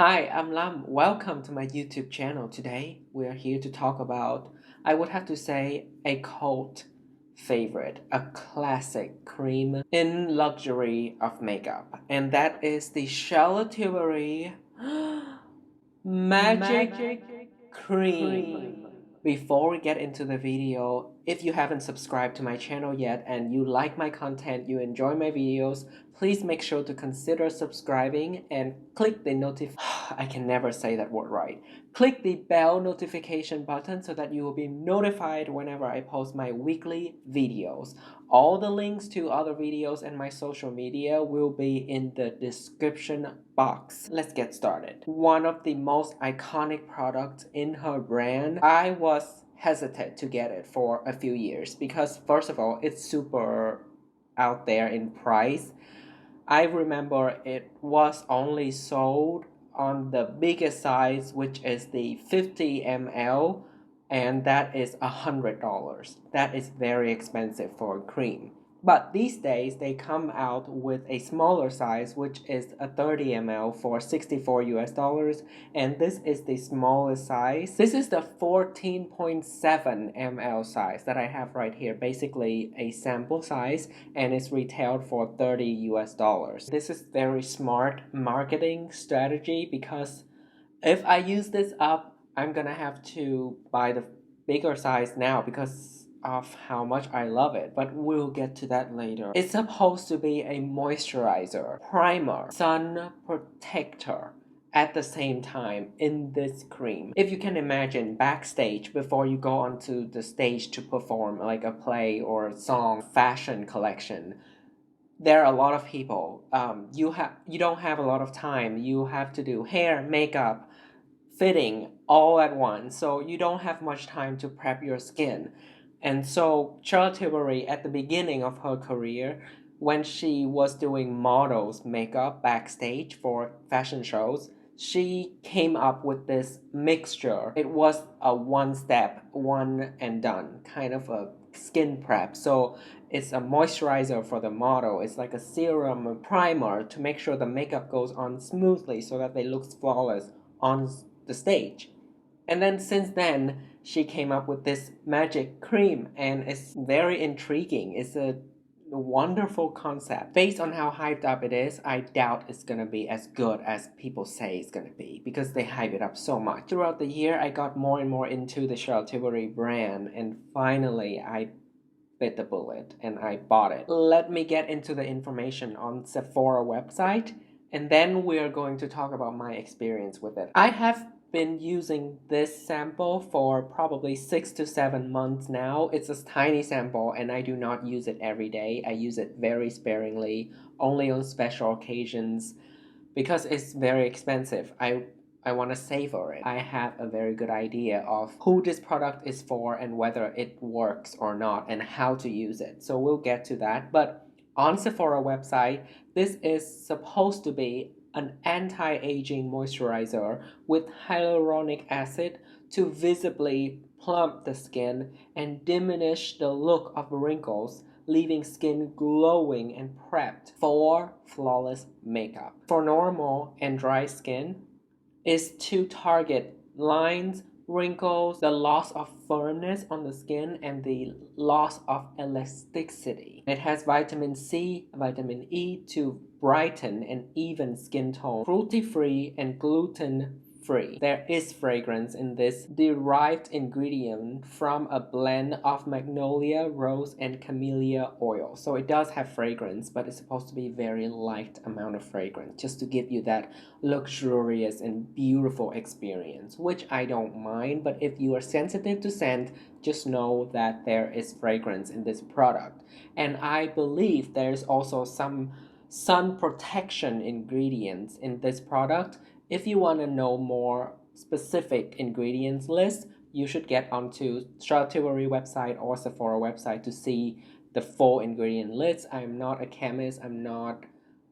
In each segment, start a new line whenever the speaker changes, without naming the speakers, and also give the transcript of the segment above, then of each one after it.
Hi, I'm Lam. Welcome to my YouTube channel. Today, we're here to talk about, I would have to say, a cult favorite, a classic cream in luxury of makeup, and that is the Charlotte Tilbury Magic Cream. Before we get into the video, if you haven't subscribed to my channel yet and you like my content, you enjoy my videos, please make sure to consider subscribing and click the I can never say that word right. Click the bell notification button so that you will be notified whenever I post my weekly videos. All the links to other videos and my social media will be in the description box. Let's get started. One of the most iconic products in her brand, I was hesitant to get it for a few years because first of all, it's super out there in price. I remember it was only sold on the biggest size, which is the 50 ml, and that is $100. That is very expensive for a cream. But these days they come out with a smaller size, which is a 30 ml for 64 US dollars, and this is the smallest size. This is the 14.7 ml size that I have right here, basically a sample size, and it's retailed for 30 US dollars. This is very smart marketing strategy because if I use this up, I'm gonna have to buy the bigger size now because of how much I love it, but we'll get to that later. It's supposed to be a moisturizer, primer, sun protector at the same time in this cream. If you can imagine backstage before you go onto the stage to perform like a play or a song, fashion collection, there are a lot of people. You don't have a lot of time. You have to do hair, makeup, fitting all at once, so you don't have much time to prep your skin. And so Charlotte Tilbury, at the beginning of her career, when she was doing models makeup backstage for fashion shows, she came up with this mixture. It was a one step, one and done kind of a skin prep. So it's a moisturizer for the model. It's like a serum, a primer to make sure the makeup goes on smoothly so that they look flawless on the stage. And then since then, she came up with this magic cream, and it's very intriguing. It's a wonderful concept. Based on how hyped up it is, I doubt it's gonna be as good as people say it's gonna be because they hype it up so much. Throughout the year, I got more and more into the Charlotte Tilbury brand, and finally, I bit the bullet and I bought it. Let me get into the information on Sephora website, and then we're going to talk about my experience with it. I have been using this sample for probably 6 to 7 months now. It's a tiny sample and I do not use it every day. I use it very sparingly, only on special occasions because it's very expensive. I want to savor it. I have a very good idea of who this product is for and whether it works or not and how to use it. So we'll get to that. But on Sephora website, this is supposed to be an anti-aging moisturizer with hyaluronic acid to visibly plump the skin and diminish the look of wrinkles, leaving skin glowing and prepped for flawless makeup. For normal and dry skin, is to target lines, wrinkles, the loss of firmness on the skin, and the loss of elasticity. It has vitamin C, vitamin E to brighten and even skin tone, cruelty-free and gluten-free. There is fragrance in this derived ingredient from a blend of magnolia, rose, and camellia oil. So it does have fragrance, but it's supposed to be very light amount of fragrance, just to give you that luxurious and beautiful experience, which I don't mind. But if you are sensitive to scent, just know that there is fragrance in this product. And I believe there's also some sun protection ingredients in this product. If you want to know more specific ingredients list, you should get onto Charlotte Tilbury website or Sephora website to see the full ingredient list. I'm not a chemist, I'm not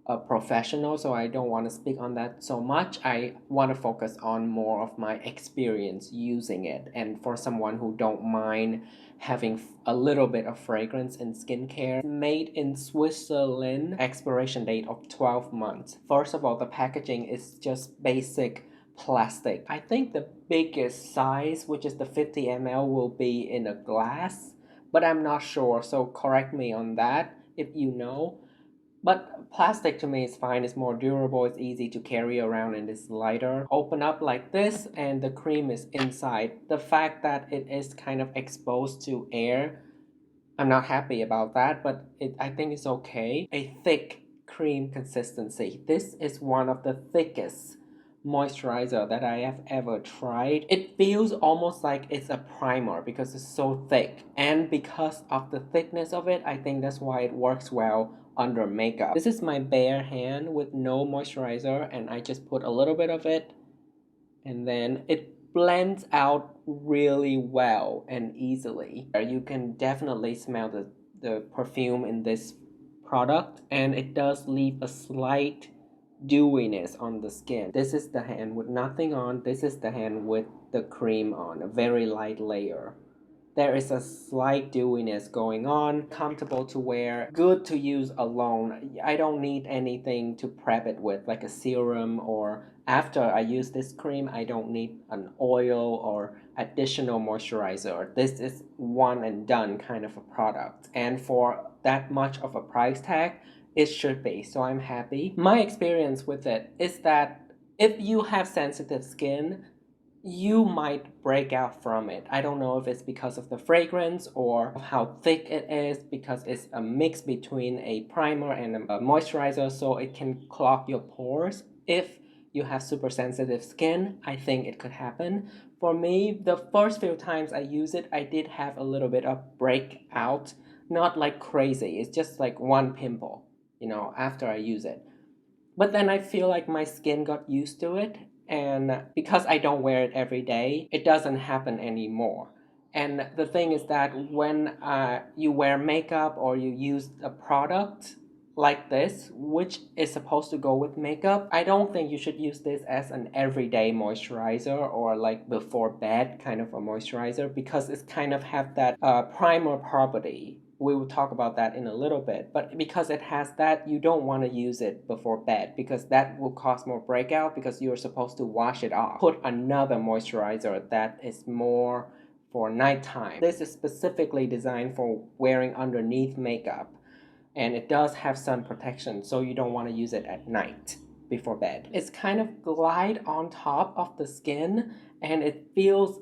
a professional, so I don't want to speak on that so much. I want to focus on more of my experience using it, and for someone who don't mind having a little bit of fragrance in skincare. Made in Switzerland, expiration date of 12 months. First of all, the packaging is just basic plastic. I think the biggest size, which is the 50 ml, will be in a glass, but I'm not sure, so correct me on that if you know. But plastic to me is fine, it's more durable, it's easy to carry around, and it's lighter. Open up like this and the cream is inside. The fact that it is kind of exposed to air, I'm not happy about that, but I think it's okay. A thick cream consistency. This is one of the thickest moisturizer that I have ever tried. It feels almost like it's a primer because it's so thick, and because of the thickness of it, I think that's why it works well under makeup. This is my bare hand with no moisturizer, and I just put a little bit of it, and then it blends out really well and easily. You can definitely smell the perfume in this product, and it does leave a slight dewiness on the skin. This is the hand with nothing on, this is the hand with the cream on, a very light layer. There is a slight dewiness going on, comfortable to wear, good to use alone. I don't need anything to prep it with, like a serum, or after I use this cream, I don't need an oil or additional moisturizer. This is one and done kind of a product. And for that much of a price tag, it should be, so I'm happy. My experience with it is that if you have sensitive skin, you might break out from it. I don't know if it's because of the fragrance or how thick it is, because it's a mix between a primer and a moisturizer, so it can clog your pores. If you have super sensitive skin, I think it could happen. For me, the first few times I use it, I did have a little bit of breakout, not like crazy, it's just like one pimple, after I use it. But then I feel like my skin got used to it, and because I don't wear it every day, it doesn't happen anymore. And the thing is that when you wear makeup or you use a product like this, which is supposed to go with makeup, I don't think you should use this as an everyday moisturizer or like before bed kind of a moisturizer, because it's kind of have that primer property. We will talk about that in a little bit, but because it has that, you don't want to use it before bed, because that will cause more breakout, because you're supposed to wash it off. Put another moisturizer that is more for nighttime. This is specifically designed for wearing underneath makeup, and it does have sun protection, so you don't want to use it at night before bed. It's kind of glide on top of the skin, and it fills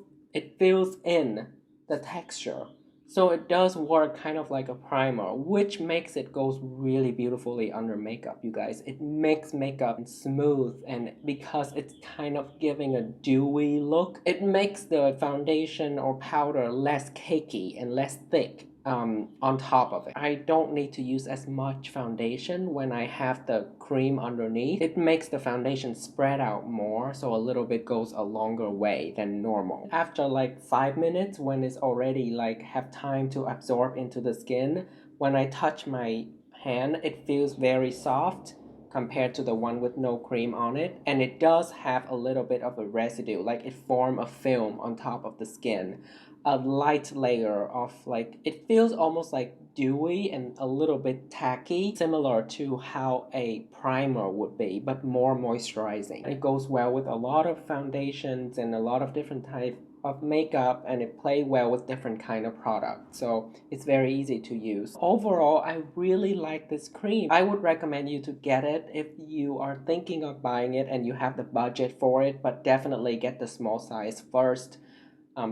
in the texture. So it does work kind of like a primer, which makes it goes really beautifully under makeup, you guys. It makes makeup smooth, and because it's kind of giving a dewy look, it makes the foundation or powder less cakey and less thick. On top of it, I don't need to use as much foundation when I have the cream underneath. It makes the foundation spread out more, so a little bit goes a longer way than normal. After like 5 minutes, when it's already like have time to absorb into the skin, when I touch my hand, it feels very soft compared to the one with no cream on it, and it does have a little bit of a residue, like it formed a film on top of the skin, a light layer of like, it feels almost like dewy and a little bit tacky, similar to how a primer would be, but more moisturizing. It goes well with a lot of foundations and a lot of different types of makeup, and it plays well with different kind of products, so it's very easy to use. Overall, I really like this cream. I would recommend you to get it if you are thinking of buying it and you have the budget for it, but definitely get the small size first.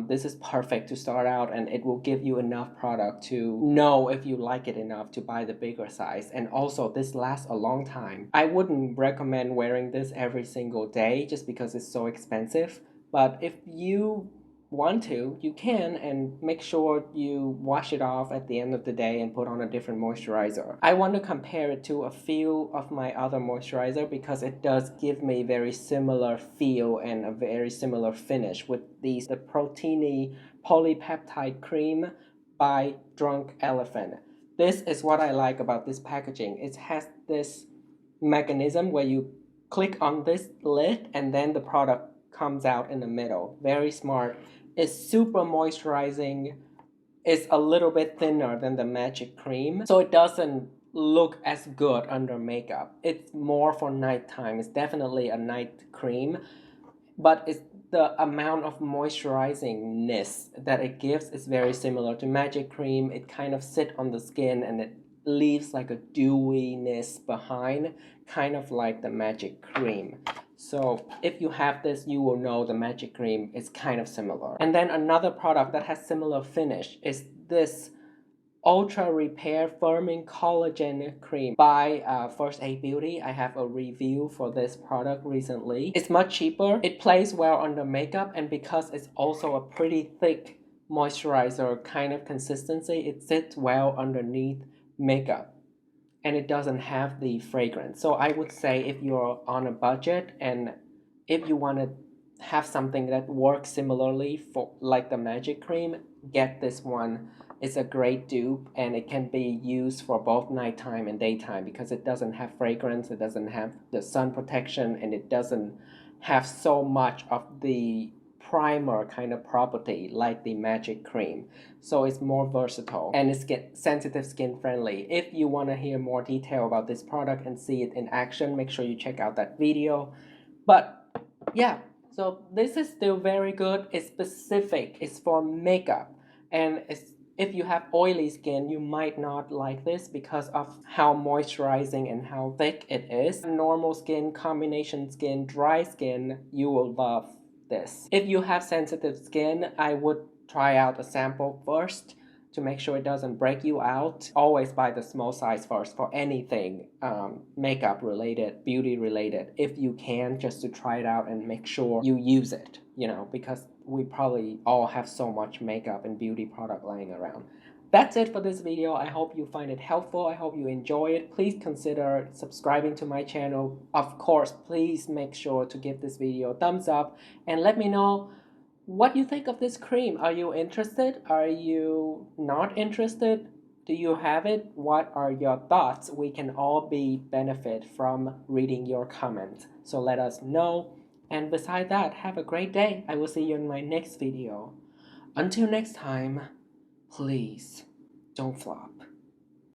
This is perfect to start out, and it will give you enough product to know if you like it enough to buy the bigger size. And also, this lasts a long time. I wouldn't recommend wearing this every single day just because it's so expensive, but if you want to, you can, and make sure you wash it off at the end of the day and put on a different moisturizer. I want to compare it to a few of my other moisturizer because it does give me very similar feel and a very similar finish with these, the Proteiny Polypeptide Cream by Drunk Elephant. This is what I like about this packaging. It has this mechanism where you click on this lid and then the product comes out in the middle. Very smart. It's super moisturizing. It's a little bit thinner than the magic cream, so it doesn't look as good under makeup. It's more for nighttime. It's definitely a night cream, but it's the amount of moisturizing-ness that it gives is very similar to magic cream. It kind of sits on the skin and it leaves like a dewiness behind, kind of like the magic cream. So if you have this, you will know the magic cream is kind of similar. And then another product that has similar finish is this Ultra Repair Firming Collagen Cream by First Aid Beauty. I have a review for this product recently. It's much cheaper. It plays well under makeup, and because it's also a pretty thick moisturizer kind of consistency, it sits well underneath makeup. And it doesn't have the fragrance. So I would say if you're on a budget and if you want to have something that works similarly for like the magic cream, get this one. It's a great dupe and it can be used for both nighttime and daytime because it doesn't have fragrance, it doesn't have the sun protection, and it doesn't have so much of the primer kind of property like the magic cream. So it's more versatile and it's sensitive skin friendly. If you want to hear more detail about this product and see it in action, make sure you check out that video. But yeah, so this is still very good. It's specific, it's for makeup, and if you have oily skin, you might not like this because of how moisturizing and how thick it is. Normal skin, combination skin, dry skin, you will love this. If you have sensitive skin, I would try out a sample first to make sure it doesn't break you out. Always buy the small size first for anything makeup related, beauty related, if you can, just to try it out and make sure you use it, you know, because we probably all have so much makeup and beauty product lying around. That's it for this video. I hope you find it helpful. I hope you enjoy it. Please consider subscribing to my channel. Of course, please make sure to give this video a thumbs up and let me know what you think of this cream. Are you interested? Are you not interested? Do you have it? What are your thoughts? We can all benefit from reading your comments. So let us know. And beside that, have a great day. I will see you in my next video. Until next time, please don't flop.